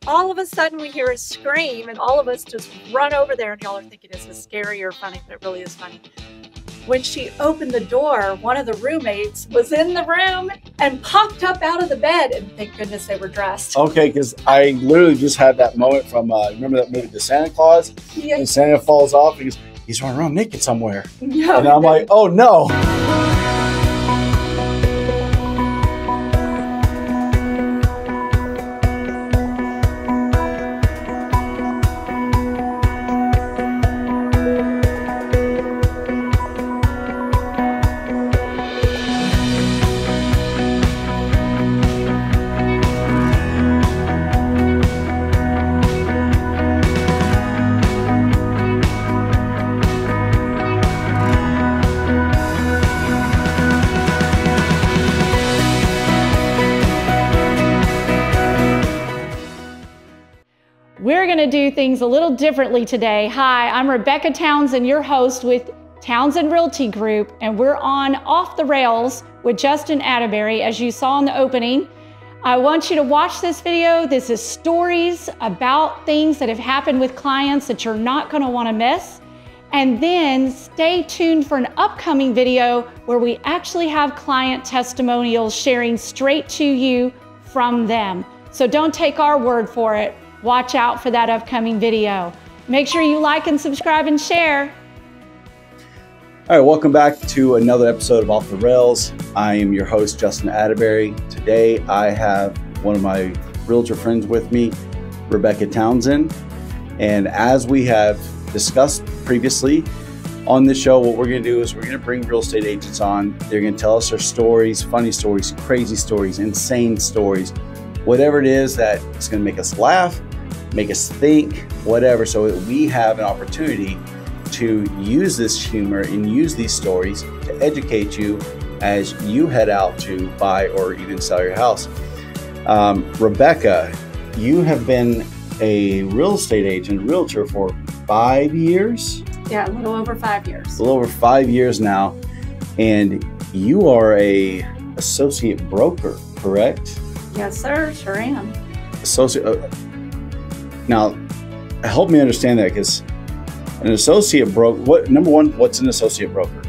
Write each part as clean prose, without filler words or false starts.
All of a sudden we hear a scream and all of us just run over there, and y'all are thinking this is scary or funny, but it really is funny. When she opened the door, one of the roommates was in the room and popped up out of the bed, and thank goodness they were dressed. Okay, because I literally just had that moment from, remember that movie, The Santa Claus? Yeah. And Santa falls off because he's running around naked somewhere. No, and I'm like, oh no. We're going to do things a little differently today. Hi, I'm Rebecca Townsend, your host with Townsend Realty Group, and we're on Off the Rails with Justin Atteberry, as you saw in the opening. I want you to watch this video. This is stories about things that have happened with clients that you're not going to want to miss. And then stay tuned for an upcoming video where we actually have client testimonials sharing straight to you from them. So don't take our word for it. Watch out for that upcoming video. Make sure you like and subscribe and share. All right, welcome back to another episode of Off the Rails. I am your host, Justin Atteberry. Today, I have one of my realtor friends with me, Rebecca Townsend. And as we have discussed previously on the show, what we're gonna do is we're gonna bring real estate agents on. They're gonna tell us their stories, funny stories, crazy stories, insane stories, whatever it is that is gonna make us laugh, make us think, whatever, so that we have an opportunity to use this humor and use these stories to educate you as you head out to buy or even sell your house. Rebecca, you have been a real estate agent, realtor for 5 years? Yeah, a little over 5 years. A little over 5 years now, and you are a associate broker, correct? Yes, sir, sure am. Associate. Now, help me understand that, because an associate broker, number one, what's an associate broker?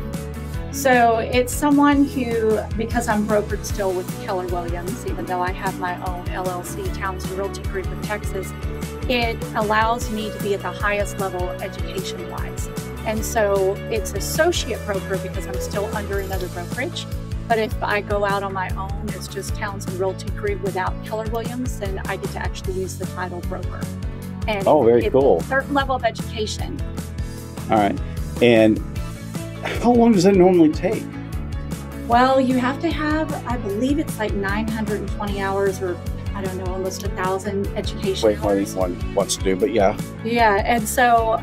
So it's someone who, because I'm brokered still with Keller Williams, even though I have my own LLC, Townsend Realty Group in Texas, it allows me to be at the highest level education-wise. And so it's associate broker because I'm still under another brokerage. But if I go out on my own, it's just Townsend Realty Group without Keller Williams, then I get to actually use the title broker. And oh, very cool. It's a certain level of education. All right. And how long does that normally take? Well, you have to have, I believe it's like 920 hours, or I don't know, almost 1,000 education hours. One wants to do, but yeah. Yeah, and so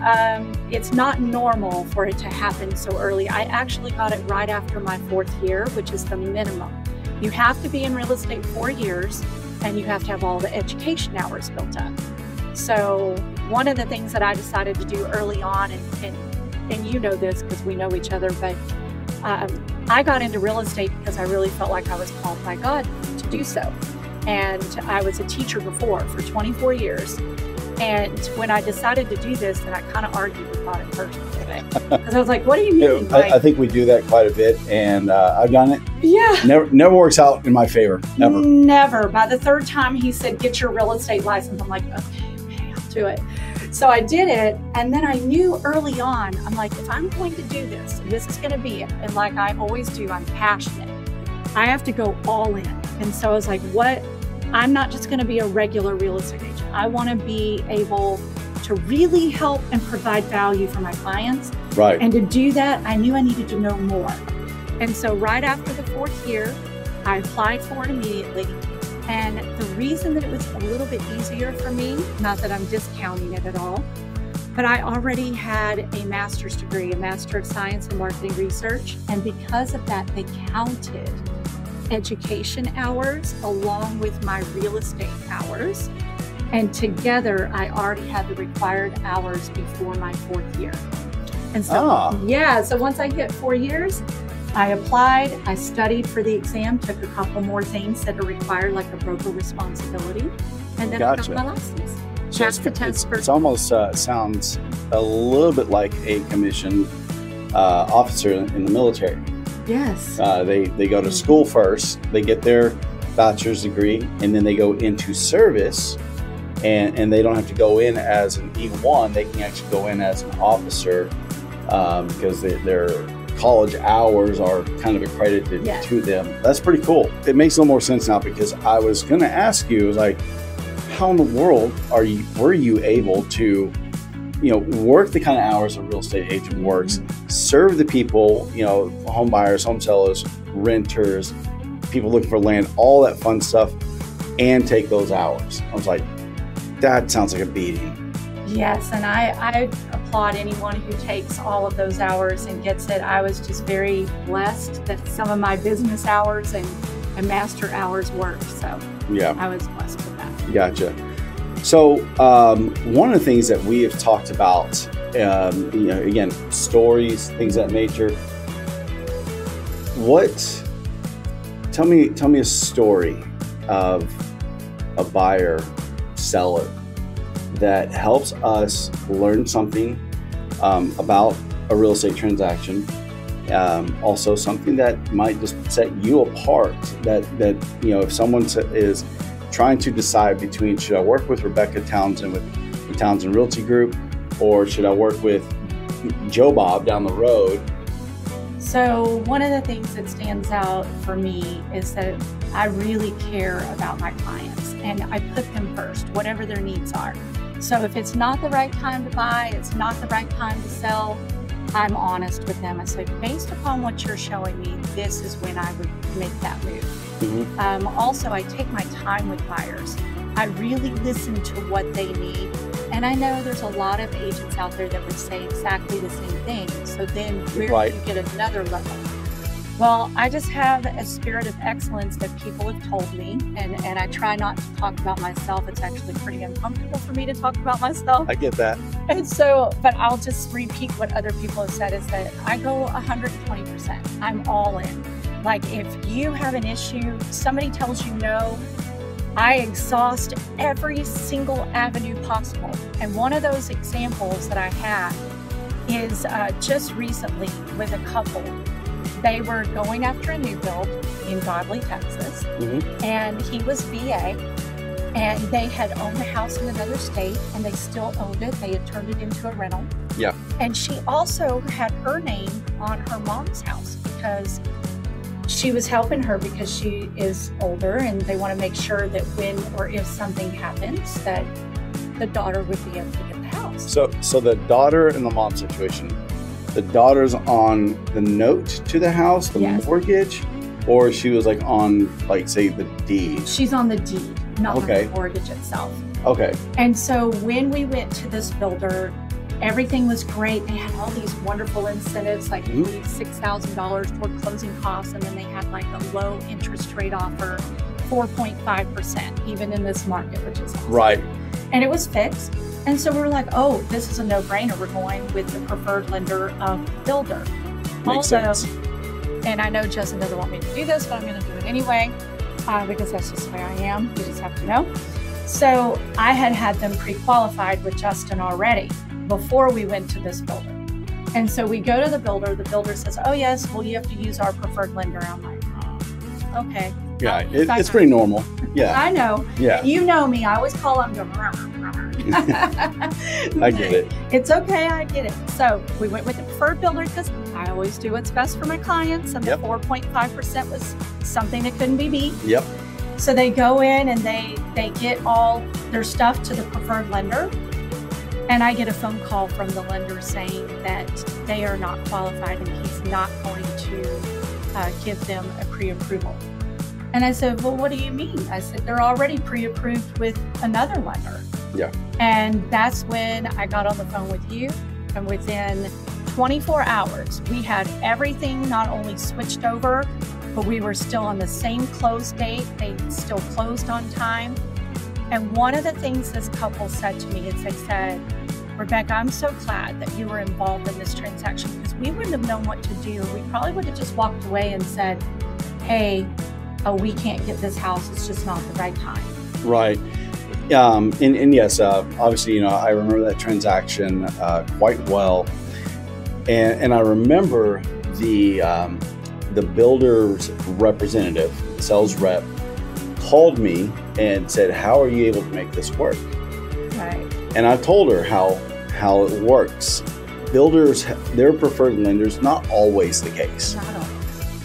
it's not normal for it to happen so early. I actually got it right after my 4th year, which is the minimum. You have to be in real estate 4 years, and you have to have all the education hours built up. So one of the things that I decided to do early on, and you know this because we know each other, but I got into real estate because I really felt like I was called by God to do so. And I was a teacher before for 24 years. And when I decided to do this, then I kind of argued with God at first. Because I was like, what do you mean? I think we do that quite a bit, and I've done it. Yeah. Never works out in my favor, never. Never. By the 3rd time he said, get your real estate license, I'm like, okay, I'll do it. So I did it, and then I knew early on, I'm like, if I'm going to do this, this is going to be it. And like I always do, I'm passionate. I have to go all in. And so I was like, what? I'm not just going to be a regular real estate agent. I want to be able to really help and provide value for my clients. Right. And to do that, I knew I needed to know more. And so right after the 4th year, I applied for it immediately. And the reason that it was a little bit easier for me, not that I'm discounting it at all, but I already had a master's degree, a Master of Science in Marketing Research. And because of that, they counted education hours along with my real estate hours. And together, I already had the required hours before my 4th year. And so, yeah, so once I hit 4 years, I applied, I studied for the exam, took a couple more things that are required, like a broker responsibility. And then Gotcha. I got my license. So That's the test it's almost sounds a little bit like a commissioned officer in the military. Yes. They go to school first, they get their bachelor's degree, and then they go into service, and they don't have to go in as an E1, they can actually go in as an officer because their college hours are kind of accredited to them. That's pretty cool. It makes a little more sense now, because I was going to ask you, like, how in the world were you able to, work the kind of hours a real estate agent works, serve the people, home buyers, home sellers, renters, people looking for land, all that fun stuff, and take those hours? I was like, that sounds like a beating. Yes, and I applaud anyone who takes all of those hours and gets it. I was just very blessed that some of my business hours and master hours worked. So yeah, I was blessed with that. Gotcha. So one of the things that we have talked about, again, stories, things of that nature. Tell me a story of a buyer, seller that helps us learn something about a real estate transaction. Also something that might just set you apart, that if someone is trying to decide between, should I work with Rebecca Townsend with the Townsend Realty Group, or should I work with Joe Bob down the road? So one of the things that stands out for me is that I really care about my clients, and I put them first, whatever their needs are. So if it's not the right time to buy, it's not the right time to sell, I'm honest with them. I say, based upon what you're showing me, this is when I would make that move. Mm-hmm. Also, I take my time with buyers. I really listen to what they need. And I know there's a lot of agents out there that would say exactly the same thing. So then where do you get another level? Well, I just have a spirit of excellence that people have told me, and I try not to talk about myself. It's actually pretty uncomfortable for me to talk about myself. I get that. And so, but I'll just repeat what other people have said, is that I go 120%. I'm all in. Like, if you have an issue, somebody tells you no, I exhaust every single avenue possible. And one of those examples that I had is just recently with a couple. They were going after a new build in Godley, Texas, and he was VA, and they had owned the house in another state, and they still owned it. They had turned it into a rental. Yeah. And she also had her name on her mom's house because she was helping her, because she is older, and they want to make sure that when or if something happens, that the daughter would be able to get the house. So the daughter in the mom situation, the daughter's on the note to the house, the mortgage, or she was like on, like, say, the deed? She's on the deed, not on the mortgage itself. Okay. And so when we went to this builder, everything was great. They had all these wonderful incentives, like $6,000 toward closing costs, and then they had like a low interest rate offer, 4.5%, even in this market, which is awesome. Right. And it was fixed. And so we were like, oh, this is a no-brainer. We're going with the preferred lender of the builder. Makes sense. And I know Justin doesn't want me to do this, but I'm going to do it anyway, because that's just the way I am. You just have to know. So I had them pre-qualified with Justin already before we went to this builder. And so we go to the builder says, oh yes, well, you have to use our preferred lender. I'm like, oh, okay. Yeah, it's pretty normal. Yeah. I know. Yeah. You know me, I always call them. I get it. It's okay, I get it. So we went with the preferred builder because I always do what's best for my clients, and the 4.5% was something that couldn't be beat. Yep. So they go in and they get all their stuff to the preferred lender, and I get a phone call from the lender saying that they are not qualified and he's not going to give them a pre-approval. And I said, well, what do you mean? I said, they're already pre-approved with another lender. Yeah. And that's when I got on the phone with you, and within 24 hours, we had everything not only switched over, but we were still on the same close date. They still closed on time. And one of the things this couple said to me is they said, Rebecca, I'm so glad that you were involved in this transaction, because we wouldn't have known what to do. We probably would have just walked away and said, hey, oh, we can't get this house. It's just not the right time. Right. And yes, obviously, I remember that transaction quite well, and I remember the builder's representative, sales rep, called me and said, "How are you able to make this work?" Right. And I told her how it works. Builders, their preferred lenders, not always the case. Not always.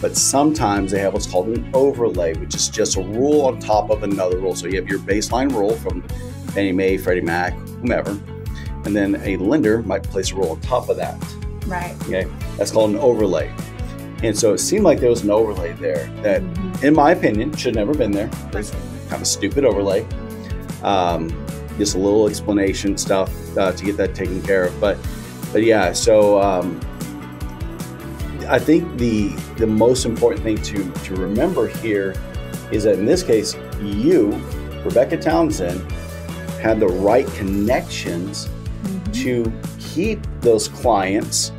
But sometimes they have what's called an overlay, which is just a rule on top of another rule. So you have your baseline rule from Fannie Mae, Freddie Mac, whomever, and then a lender might place a rule on top of that. Right. Okay, that's called an overlay. And so it seemed like there was an overlay there that, in my opinion, should have never been there. It's kind of a stupid overlay. Just a little explanation stuff to get that taken care of. But yeah, so I think the most important thing to remember here is that in this case, you, Rebecca Townsend, had the right connections to keep those clients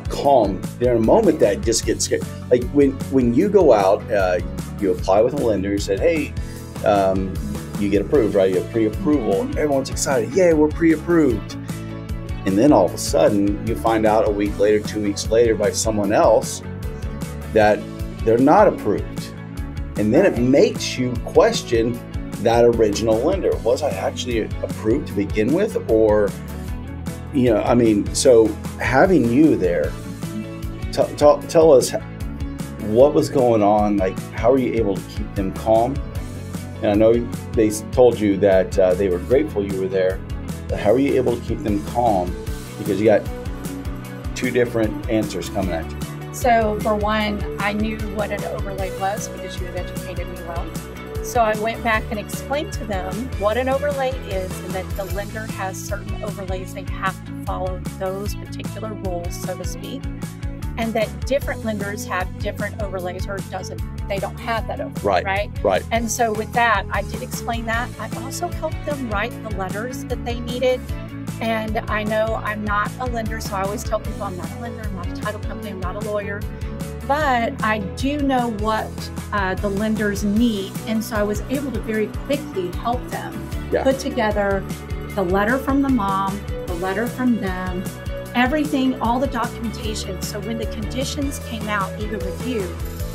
calm. There are moments that just get scared. Like when you go out, you apply with a lender, you said, hey, you get approved, right? You have pre-approval. Everyone's excited. Yay, we're pre-approved. And then all of a sudden, you find out a week later, 2 weeks later by someone else that they're not approved. And then it makes you question that original lender. Was I actually approved to begin with? Or, so having you there, tell us what was going on. Like, how are you able to keep them calm? And I know they told you that they were grateful you were there. But how are you able to keep them calm? Because you got two different answers coming at you. So for one, I knew what an overlay was because you had educated me well. So I went back and explained to them what an overlay is and that the lender has certain overlays. They have to follow those particular rules, so to speak. And that different lenders have different overlays or they don't have that overlay, right? And so with that, I did explain that. I also helped them write the letters that they needed. And I know I'm not a lender, so I always tell people I'm not a lender, I'm not a title company, I'm not a lawyer. But I do know what the lenders need. And so I was able to very quickly help them put together the letter from the mom, the letter from them, everything, all the documentation. So when the conditions came out, even with you,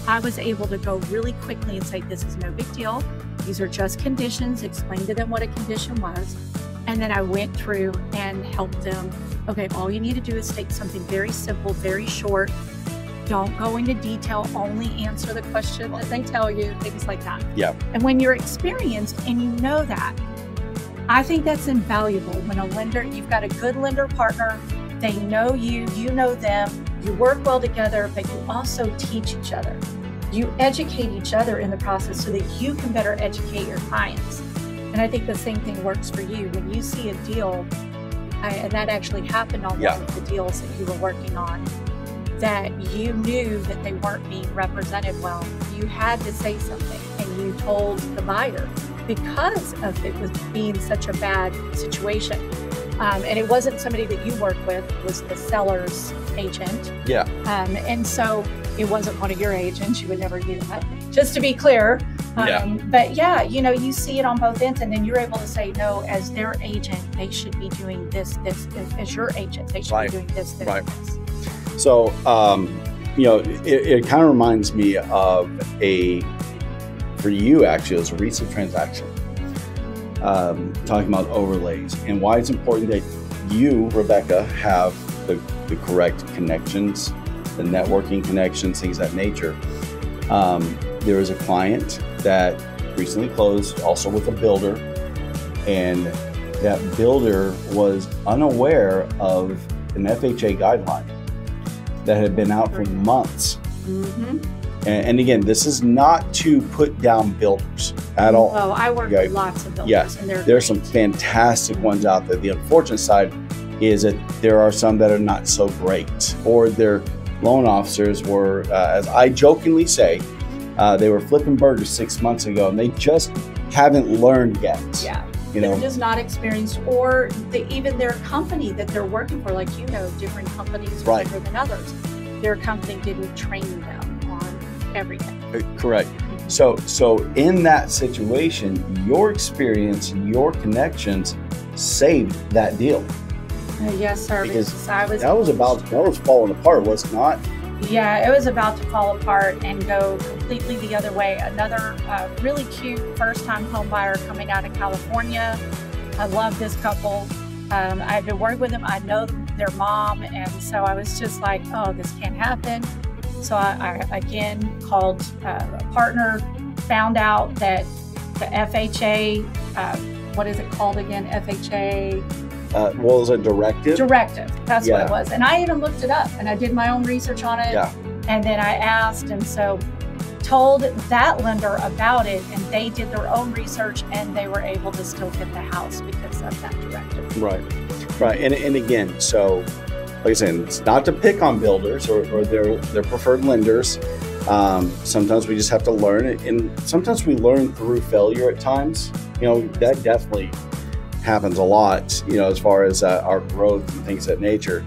I was able to go really quickly and say, this is no big deal. These are just conditions, explain to them what a condition was. And then I went through and helped them. Okay, all you need to do is take something very simple, very short. Don't go into detail, only answer the question that they tell you, things like that. Yeah. And when you're experienced and you know that, I think that's invaluable. When a lender, you've got a good lender partner, they know you, you know them, you work well together, but you also teach each other. You educate each other in the process so that you can better educate your clients. And I think the same thing works for you. When you see a deal, and that actually happened on one of the deals that you were working on, that you knew that they weren't being represented well, you had to say something and you told the buyer because of it was being such a bad situation. And it wasn't somebody that you worked with, it was the seller's agent. Yeah. And so it wasn't one of your agents, you would never do that, just to be clear. But yeah, you see it on both ends, and then you're able to say, no, as their agent, they should be doing this, as your agent, they should be doing this, this. So, it kind of reminds me of for you actually, it was a recent transaction, talking about overlays and why it's important that you, Rebecca, have the correct connections, the networking connections, things of that nature. There was a client that recently closed also with a builder, and that builder was unaware of an FHA guideline that had been out for months. And again, this is not to put down builders at all. Oh, I work with lots of builders. Yes, and there's some fantastic ones out there. The unfortunate side is that there are some that are not so great, or their loan officers were, as I jokingly say, they were flipping burgers 6 months ago, and they just haven't learned yet. Yeah. They're just not experienced, or even their company that they're working for, like different companies are bigger than others. Their company didn't train them on everything. Correct. So in that situation, your experience, your connections saved that deal. Yes, sir. Because I was that was falling apart, was it not? Yeah, it was about to fall apart and go completely the other way. Another really cute first-time home buyer coming out of California. I love this couple. I've been working with them. I know their mom, and so I was just like, oh, this can't happen. So I again called a partner, found out that the FHA, what is it called again? FHA. What was a directive? Directive, that's what it was. And I even looked it up and I did my own research on it. Yeah. And then I asked, and so told that lender about it, and they did their own research and they were able to still get the house because of that directive. Right. And again, so like I said, it's not to pick on builders or their preferred lenders. Sometimes we just have to learn it, and sometimes we learn through failure at times. You know, that definitely happens a lot, you know, as far as our growth and things of that nature.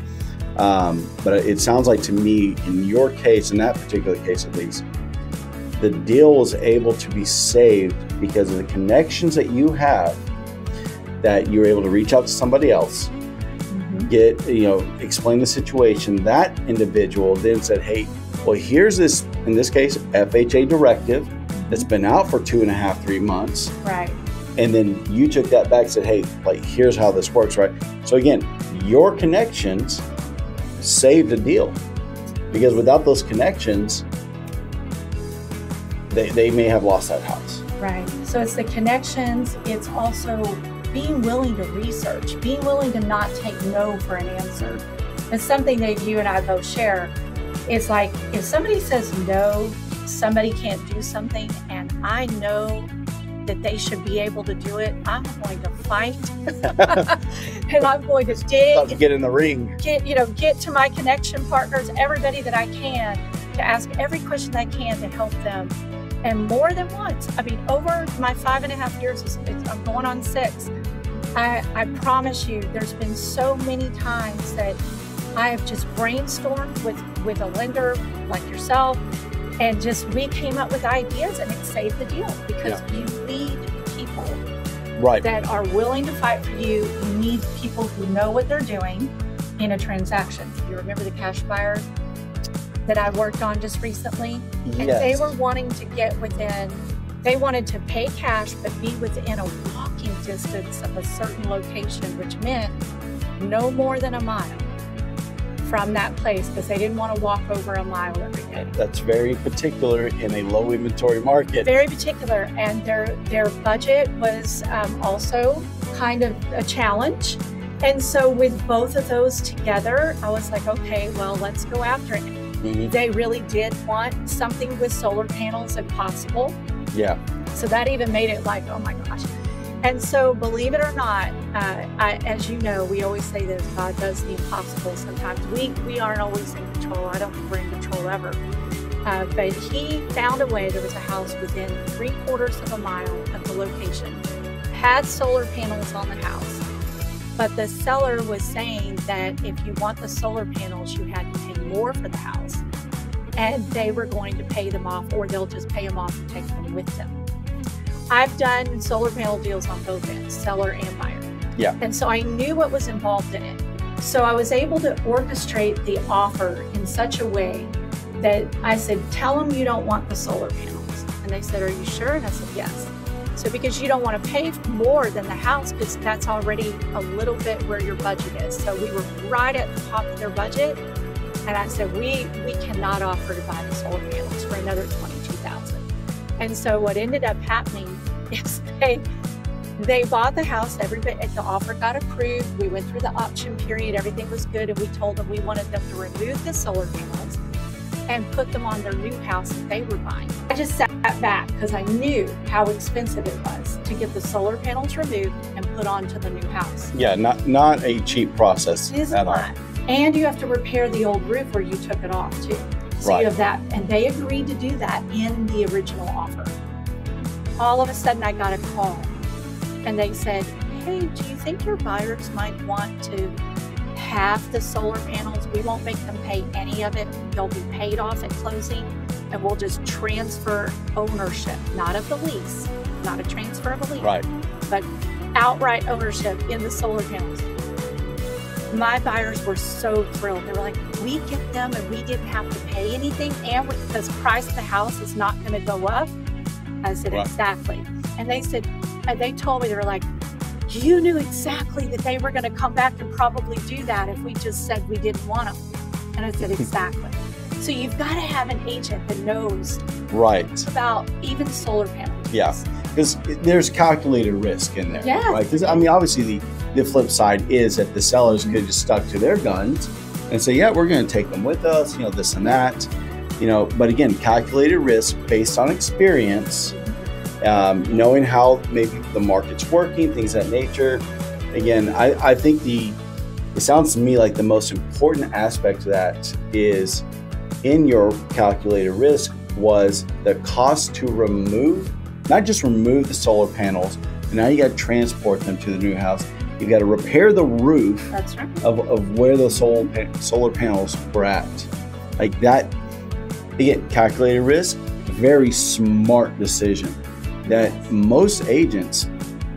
But it sounds like to me, in your case, in that particular case at least, the deal was able to be saved because of the connections that you have, that you're able to reach out to somebody else, explain the situation. That individual then said, hey, well, here's this, in this case, FHA directive that's been out for 2.5, 3 months. Right. And then you took that back and said, hey, like, here's how this works, right? So again, your connections saved a deal, because without those connections, they may have lost that house. Right. So it's the connections. It's also being willing to research, being willing to not take no for an answer. It's something that you and I both share. It's like, if somebody says no, somebody can't do something, and I know that they should be able to do it, I'm going to fight and I'm going to dig. About to get in the ring. Get to my connection partners, everybody that I can, to ask every question I can to help them. And more than once, I mean, over my 5.5 years, I'm going on 6. I promise you, there's been so many times that I have just brainstormed with a lender like yourself, and just we came up with ideas, and it saved the deal, because you need people that are willing to fight for you. You need people who know what they're doing in a transaction. You remember the cash buyer that I worked on just recently? Yes. And they were wanting to get within, they wanted to pay cash but be within a walking distance of a certain location, which meant no more than a mile from that place, because they didn't want to walk over a mile every day. That's very particular in a low inventory market. Very particular, and their budget was also kind of a challenge. And so with both of those together, I was like, okay, well, let's go after it. They really did want something with solar panels if possible. Yeah. So that even made it like, oh my gosh. And so, believe it or not, as you know, we always say this, God does the impossible sometimes. We aren't always in control. I don't think we're in control ever. But he found a way. There was a house within 3/4 of a mile of the location, had solar panels on the house. But the seller was saying that if you want the solar panels, you had to pay more for the house. And they were going to pay them off, or they'll just pay them off and take them with them. I've done solar panel deals on both ends, seller and buyer. Yeah. And so I knew what was involved in it. So I was able to orchestrate the offer in such a way that I said, tell them you don't want the solar panels. And they said, are you sure? And I said, yes. So because you don't want to pay more than the house, because that's already a little bit where your budget is. So we were right at the top of their budget. And I said, we cannot offer to buy the solar panels for another $22,000. And so what ended up happening is they bought the house, the offer got approved, we went through the option period, everything was good, and we told them we wanted them to remove the solar panels and put them on their new house that they were buying. I just sat back because I knew how expensive it was to get the solar panels removed and put onto the new house. Yeah, not a cheap process at all. And you have to repair the old roof where you took it off too. So you have that, and they agreed to do that in the original offer. All of a sudden I got a call and they said, hey, do you think your buyers might want to have the solar panels? We won't make them pay any of it. They'll be paid off at closing. and we'll just transfer ownership, not of the lease, not a transfer of a lease, Right. but outright ownership in the solar panels. My buyers were so thrilled. They were like, we get them and we didn't have to pay anything, and the price of the house is not going to go up. I said, Right. exactly. And they said, and they told me, they were like, you knew exactly that they were going to come back and probably do that if we just said we didn't want them. And I said, exactly. So you've got to have an agent that knows Right. about even solar panels. Yeah. Because there's calculated risk in there. Yeah. Right. Because I mean, obviously the flip side is that the sellers could have just stuck to their guns and say, yeah, we're going to take them with us, this and that, but again, calculated risk based on experience, knowing how maybe the market's working, things of that nature. Again, I think it sounds to me like the most important aspect of that is in your calculated risk was the cost to remove, not just remove the solar panels, but now you got to transport them to the new house. You've got to repair the roof. That's right. of where the solar panels were at. Like that, again, calculated risk, very smart decision that most agents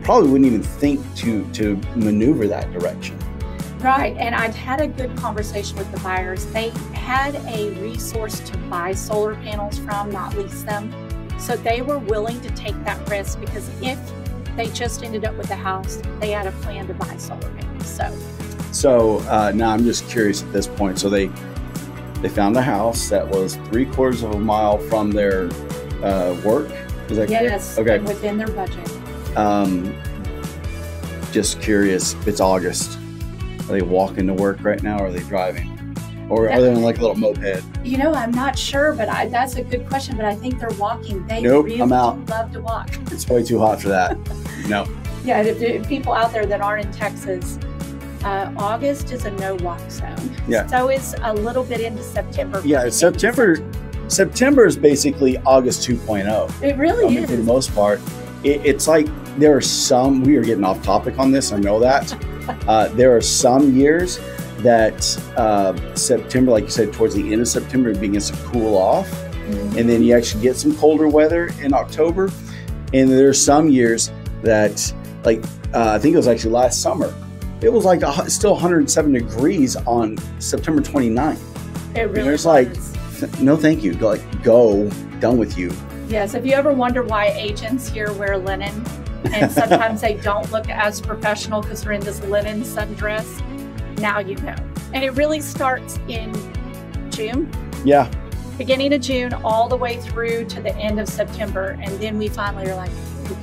probably wouldn't even think to maneuver that direction. Right. And I'd had a good conversation with the buyers. They had a resource to buy solar panels from, not lease them. So they were willing to take that risk because if they just ended up with a house, they had a plan to buy solar panels. So now I'm just curious at this point. So they found a house that was 3/4 of a mile from their work. Is that yes, correct? Okay. and within their budget. Just curious. It's August. Are they walking to work right now, or are they driving, or are they on like a little moped? I'm not sure, but that's a good question. But I think they're walking. They Nope, really I'm out. love to walk. It's way too hot for that. No. Yeah, if people out there that aren't in Texas, August is a no-walk zone. Yeah. So is a little bit into September. Yeah, it's September. September is basically August 2.0. It really For the is. most part, it's like there are some. We are getting off topic on this. I know that. There are some years that September, like you said, towards the end of September, it begins to cool off, and then you actually get some colder weather in October. And there are some years that, like I think it was actually last summer, it was like still 107 degrees on September 29th. It really It's like, is. no, thank you. Go, done with you. Yes, if you ever wonder why agents here wear linen, and sometimes they don't look as professional because they're in this linen sundress, now you know. And it really starts in June. Yeah. Beginning of June all the way through to the end of September. And then we finally are like,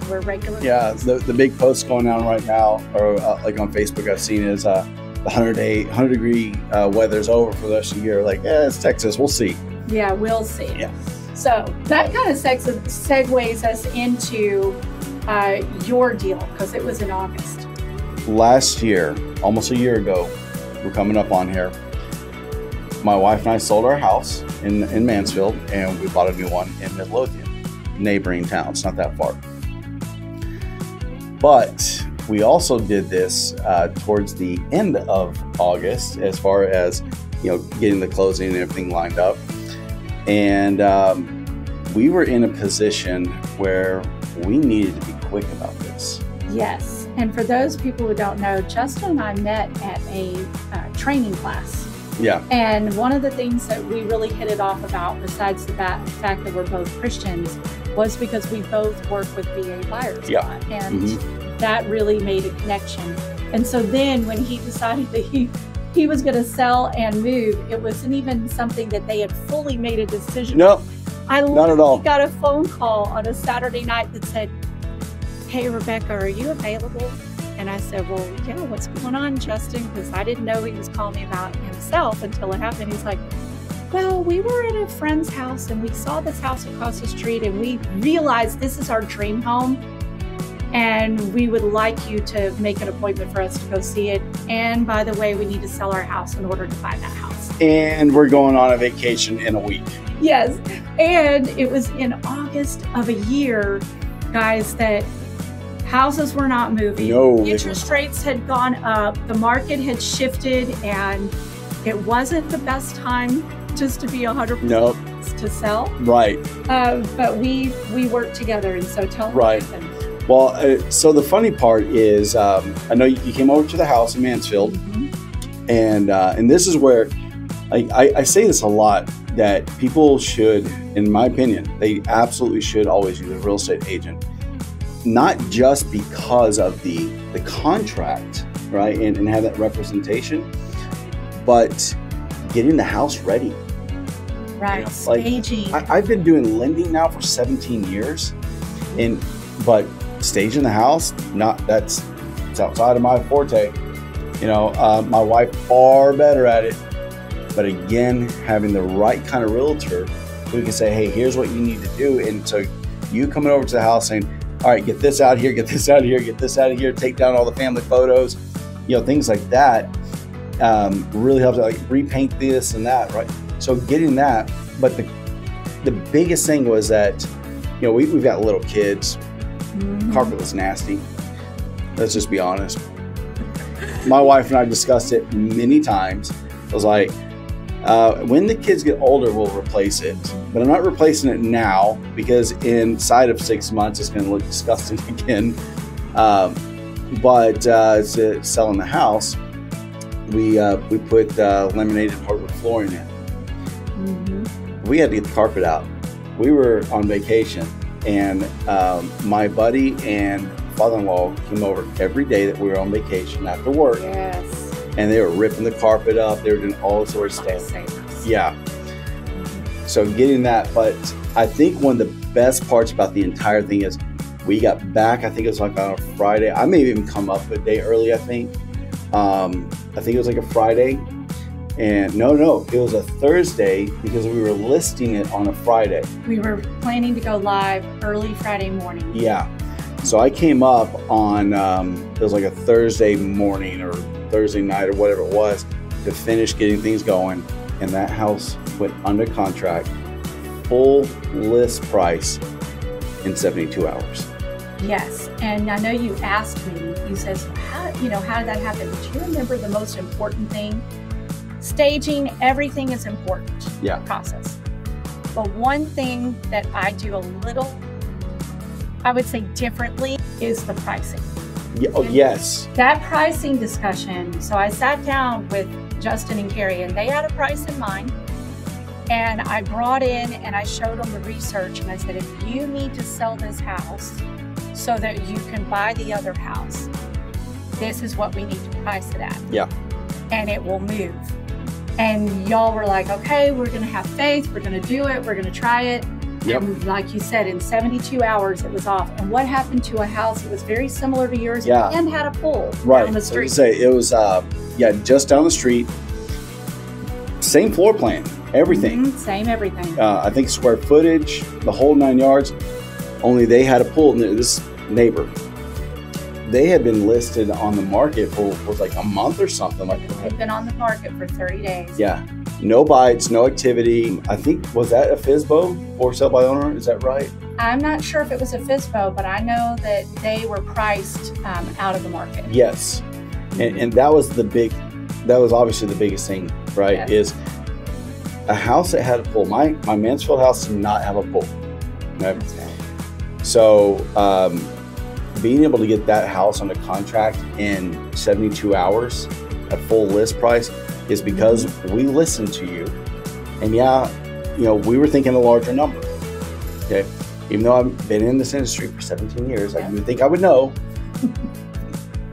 we're regular. Yeah, the big post going on right now, or like on Facebook I've seen is the 100 degree weather's over for the rest of the year. Like, it's Texas, we'll see. Yeah, we'll see. Yeah. So that kind of segues us into your deal, because it was in August. Last year, almost a year ago, we're coming up on here, my wife and I sold our house in Mansfield, and we bought a new one in Midlothian, neighboring town. It's not that far. But we also did this towards the end of August, as far as getting the closing and everything lined up. And we were in a position where we needed to be quick about this. Yes. And for those people who don't know, Justin and I met at a training class. Yeah. And one of the things that we really hit it off about, besides the fact that we're both Christians, was because we both work with VA buyers. Yeah. And that really made a connection. And so then when he decided that he was going to sell and move, it wasn't even something that they had fully made a decision. Nope. I Not at all. got a phone call on a Saturday night that said, "Hey, Rebecca, are you available?" And I said, "Well, yeah, what's going on, Justin?" Because I didn't know he was calling me about himself until it happened. He's like, "Well, we were at a friend's house and we saw this house across the street and we realized this is our dream home. And we would like you to make an appointment for us to go see it. And by the way, we need to sell our house in order to buy that house." And we're going on a vacation in a week. Yes. And it was in August of a year, guys, that houses were not moving. No. Interest rates had gone up. The market had shifted, and It wasn't the best time just to be 100% to sell. Right. But we worked together, and so tell me what happened. Well, so the funny part is, I know you came over to the house in Mansfield, and this is where I say this a lot, that people should, in my opinion, they absolutely should always use a real estate agent, not just because of the contract, right, and have that representation, but getting the house ready. Right, you know, staging. I've been doing lending now for 17 years, but staging the house, it's outside of my forte. You know, my wife far better at it. But again, having the right kind of realtor who can say, hey, here's what you need to do. And so you coming over to the house saying, all right, get this out here, get this out of here, get this out of here, take down all the family photos, you know, things like that really helps, like repaint this and that, right? So getting that, but the biggest thing was that, you know, we've got little kids. Carpet was nasty. Let's just be honest. My wife and I discussed it many times. I was like, when the kids get older, we'll replace it. But I'm not replacing it now because inside of 6 months, it's going to look disgusting again. But selling the house, we put laminated hardwood flooring in. We had to get the carpet out. We were on vacation, and my buddy and father-in-law came over every day that we were on vacation after work. Yes. And they were ripping the carpet up. They were doing all sorts of stuff. Yeah. So getting that, but I think one of the best parts about the entire thing is we got back, I think it was like on a Friday. I may have even come up a day early, I think. I think it was like a Friday. And no, it was a Thursday because we were listing it on a Friday. We were planning to go live early Friday morning. Yeah. So I came up on, it was like a Thursday morning or Thursday night or whatever it was to finish getting things going. And that house went under contract, full list price in 72 hours. Yes. And I know you asked me, you said, how did that happen? But you remember the most important thing? Staging, everything is important. Yeah. Process. But one thing that I do a little, I would say differently, is the pricing. Yeah, oh, yes. That pricing discussion. So I sat down with Justin and Carrie, and they had a price in mind. And I brought in and I showed them the research, and I said, if you need to sell this house so that you can buy the other house, this is what we need to price it at. Yeah. And it will move. And y'all were like, okay, we're going to have faith. We're going to do it. We're going to try it. Yep. And like you said, in 72 hours, it was off. And what happened to a house that was very similar to yours and had a pool down the street? Right. It was, just down the street. Same floor plan, everything. Same everything. I think square footage, the whole 9 yards. Only they had a pool. This neighbor, they had been listed on the market for was like a month or something like that. They've been on the market for 30 days. Yeah. No bites, no activity. I think, was that a FSBO, for sale by owner? Is that right? I'm not sure if it was a FSBO, but I know that they were priced out of the market. Yes. And that was obviously the biggest thing, right? Yes. Is a house that had a pool. My Mansfield house did not have a pool. Right? That's right. So being able to get that house under contract in 72 hours at full list price is because we listened to you. And we were thinking a larger number. Okay. Even though I've been in this industry for 17 years, I would think I would know.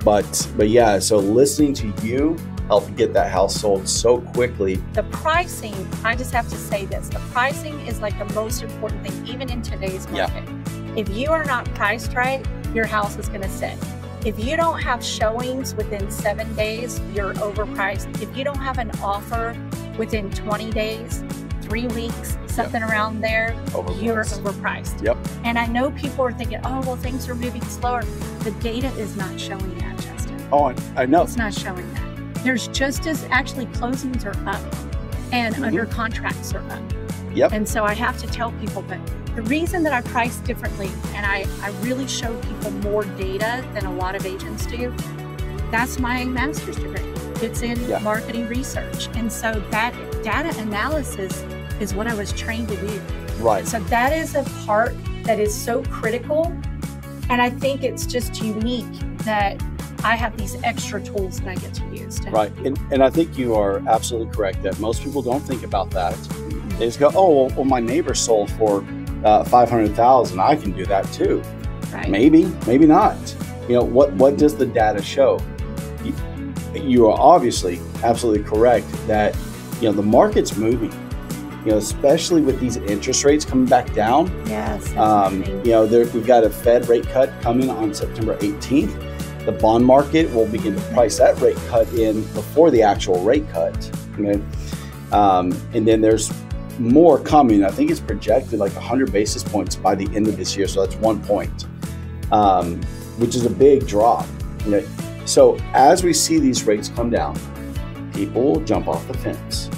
But yeah, so listening to you helped get that house sold so quickly. The pricing, I just have to say this, the pricing is like the most important thing, even in today's market. Yeah. If you are not priced right, your house is going to sit. If you don't have showings within 7 days, you're overpriced. If you don't have an offer within 20 days, 3 weeks, something around there, you're overpriced. Yep. And I know people are thinking, oh, well, things are moving slower. The data is not showing that, Justin. Oh, I know. It's not showing that. There's just as actually closings are up and under contracts are up. Yep. And so I have to tell people, but the reason that I price differently and I really show people more data than a lot of agents do, that's my master's degree. It's in marketing research. And so that data analysis is what I was trained to do. Right. So that is a part that is so critical. And I think it's just unique that I have these extra tools that I get to use. Right. And I think you are absolutely correct that most people don't think about that. They just go, oh, well, my neighbor sold for $500,000. I can do that too. Right. Maybe not. You know, what does the data show? You are obviously absolutely correct that, you know, the market's moving. You know, especially with these interest rates coming back down. Yes. You know, we've got a Fed rate cut coming on September 18th. The bond market will begin to price that rate cut in before the actual rate cut. Okay? And then there's more coming. I think it's projected like 100 basis points by the end of this year. So that's 1 point, which is a big drop. Okay? So as we see these rates come down, people will jump off the fence.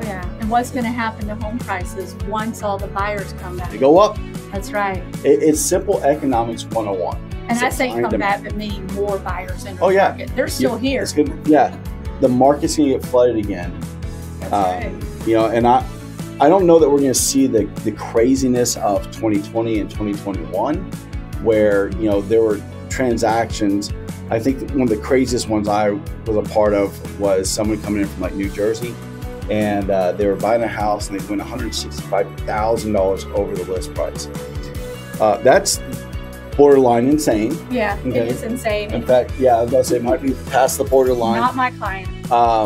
Yeah, and what's going to happen to home prices once all the buyers come back? They go up. That's right. It's simple economics 101. And I say come back, but meaning more buyers in the yeah. market. They're still here. It's good. Yeah, the market's going to get flooded again. That's right. You know, and I don't know that we're going to see the craziness of 2020 and 2021, where, you know, there were transactions. I think one of the craziest ones I was a part of was someone coming in from like New Jersey. And they were buying a house and they went $165,000 over the list price. That's borderline insane. Yeah, okay. It is insane. In fact, yeah, I was about to say it might be past the borderline. Not my client. I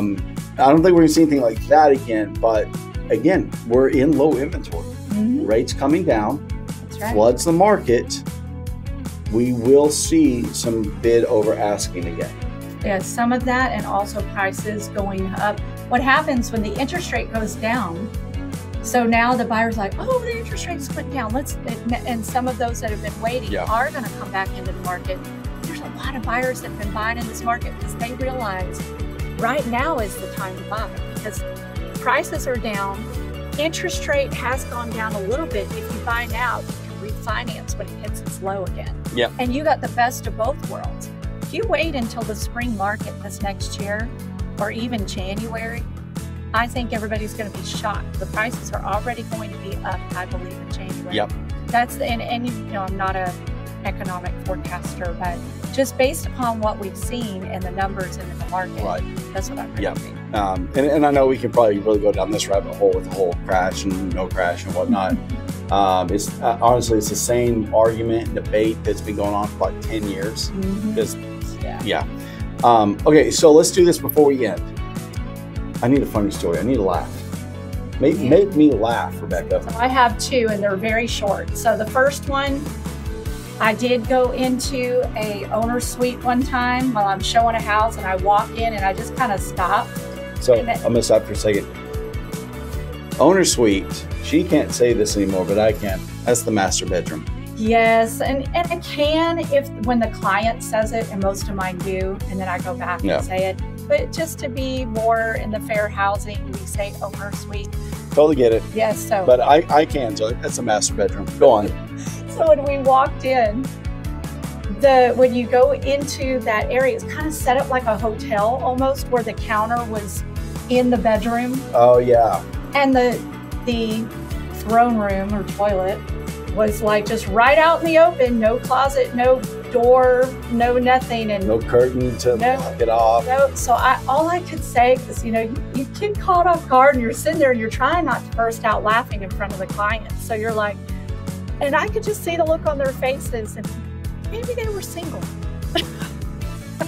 don't think we're going to see anything like that again. But again, we're in low inventory. Mm-hmm. Rates coming down. That's right. Floods the market. We will see some bid over asking again. Yeah, some of that, and also prices going up. What happens when the interest rate goes down? So now the buyer's like, oh, the interest rate's went down. And some of those that have been waiting are going to come back into the market. There's a lot of buyers that have been buying in this market because they realize right now is the time to buy because prices are down. Interest rate has gone down a little bit. If you buy now, you can refinance when it hits its low again. Yeah. And you got the best of both worlds. If you wait until the spring market this next year, or even January, I think everybody's going to be shocked. The prices are already going to be up, I believe, in January. Yep. And you know, I'm not an economic forecaster, but just based upon what we've seen and the numbers in the market, that's what I'm predicting. And I know we can probably really go down this rabbit hole with the whole crash and no crash and whatnot. It's honestly, it's the same argument and debate that's been going on for like 10 years. Okay, so let's do this before we end. I need a funny story. I need a laugh. Make me laugh, Rebecca. So I have two, and they're very short. So the first one, I did go into a owner's suite one time while I'm showing a house, and I walk in and I just kind of stop. So I'm gonna stop for a second. Owner's suite. She can't say this anymore, but I can. That's the master bedroom. Yes, and I can when the client says it, and most of mine do, and then I go back and say it. But just to be more in the fair housing, we say owner suite. Totally get it. Yes, so. But I can, so that's a master bedroom. Go on. So when we walked in, when you go into that area, it's kind of set up like a hotel almost, where the counter was in the bedroom. Oh yeah. And the throne room or toilet was like just right out in the open, no closet, no door, no nothing, and no curtain to block it off. No, so all I could say is, you know, you get caught off guard and you're sitting there and you're trying not to burst out laughing in front of the client. So you're like, and I could just see the look on their faces, and maybe they were single.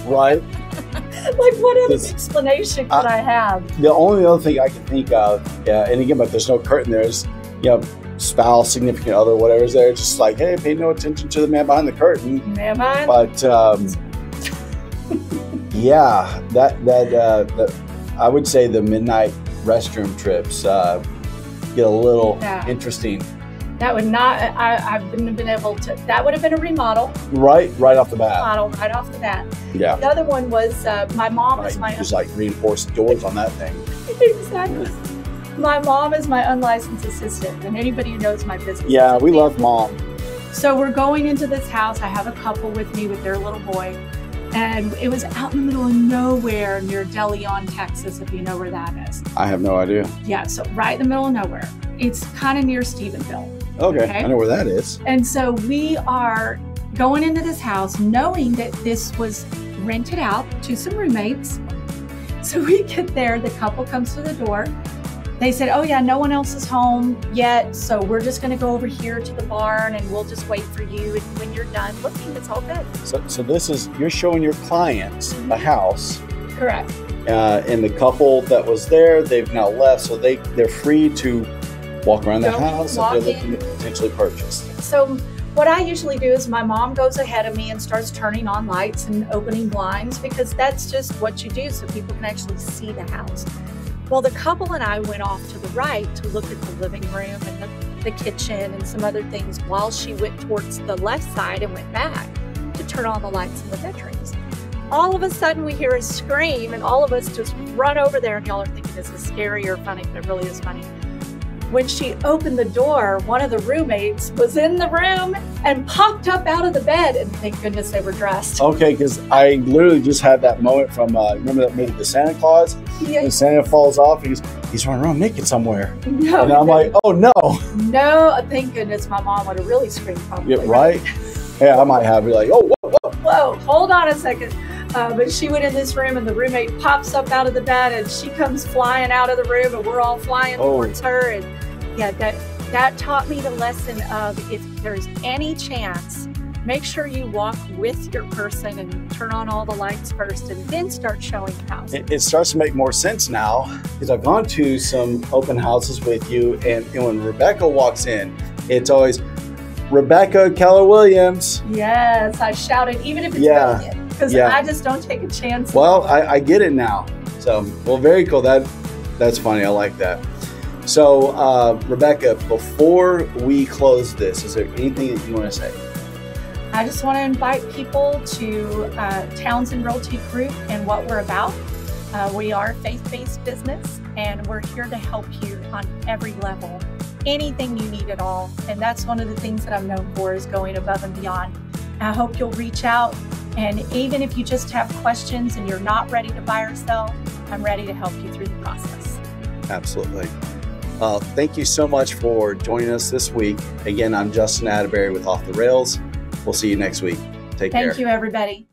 Right. Like, what other explanation could I have? The only other thing I can think of, and again, but there's no curtain there, is, you know, spouse, significant other, whatever's there, just like, hey, pay no attention to the man behind the curtain. Man behind. But yeah, that I would say the midnight restroom trips get a little interesting. That would not. I wouldn't have been able to. That would have been a remodel. Right off the bat. Remodel right off the bat. Yeah. The other one was my mom is my. Just like reinforced doors on that thing. Exactly. My mom is my unlicensed assistant, and anybody who knows my business. Yeah, we love mom. So we're going into this house. I have a couple with me with their little boy, And it was out in the middle of nowhere near De Leon, Texas, if you know where that is. I have no idea. Yeah, so right in the middle of nowhere. It's kind of near Stephenville. Okay, I know where that is. And so we are going into this house knowing that this was rented out to some roommates. So we get there, the couple comes to the door. They said, oh yeah, no one else is home yet, so we're just gonna go over here to the barn and we'll just wait for you. And when you're done looking, it's all good. So this is, you're showing your clients the house. Correct. And the couple that was there, they've now left, so they're free to walk around the house if they're looking to potentially purchase. So what I usually do is my mom goes ahead of me and starts turning on lights and opening blinds, because that's just what you do so people can actually see the house. Well, the couple and I went off to the right to look at the living room and the kitchen and some other things, while she went towards the left side and went back to turn on the lights in the bedrooms. All of a sudden we hear a scream and all of us just run over there, and y'all are thinking this is scary or funny, but it really is funny. When she opened the door, one of the roommates was in the room and popped up out of the bed, and thank goodness they were dressed. Okay, because I literally just had that moment from, remember that movie, The Santa Claus? Yeah. And Santa falls off, and he's running around naked somewhere. No, and I'm like, oh no. No, thank goodness my mom would have really screamed probably. Yeah, right? Yeah, I might have, be like, oh, whoa, whoa. Whoa, hold on a second. But she went in this room and the roommate pops up out of the bed and she comes flying out of the room and we're all flying towards her. And yeah, that taught me the lesson of, if there's any chance, make sure you walk with your person and turn on all the lights first and then start showing the house. It starts to make more sense now, because I've gone to some open houses with you, and when Rebecca walks in, it's always, Rebecca Keller-Williams. Yes, I shouted, even if it's brilliant, because I just don't take a chance. Well, I get it now. So, well, very cool. That's funny. I like that. So, Rebecca, before we close this, is there anything that you want to say? I just want to invite people to Townsend Realty Group and what we're about. We are a faith-based business, and we're here to help you on every level. Anything you need at all. And that's one of the things that I'm known for, is going above and beyond. I hope you'll reach out, and even if you just have questions and you're not ready to buy or sell, I'm ready to help you through the process. Absolutely. Thank you so much for joining us this week. Again, I'm Justin Atteberry with Off the Rails. We'll see you next week. Take care. Thank you, everybody.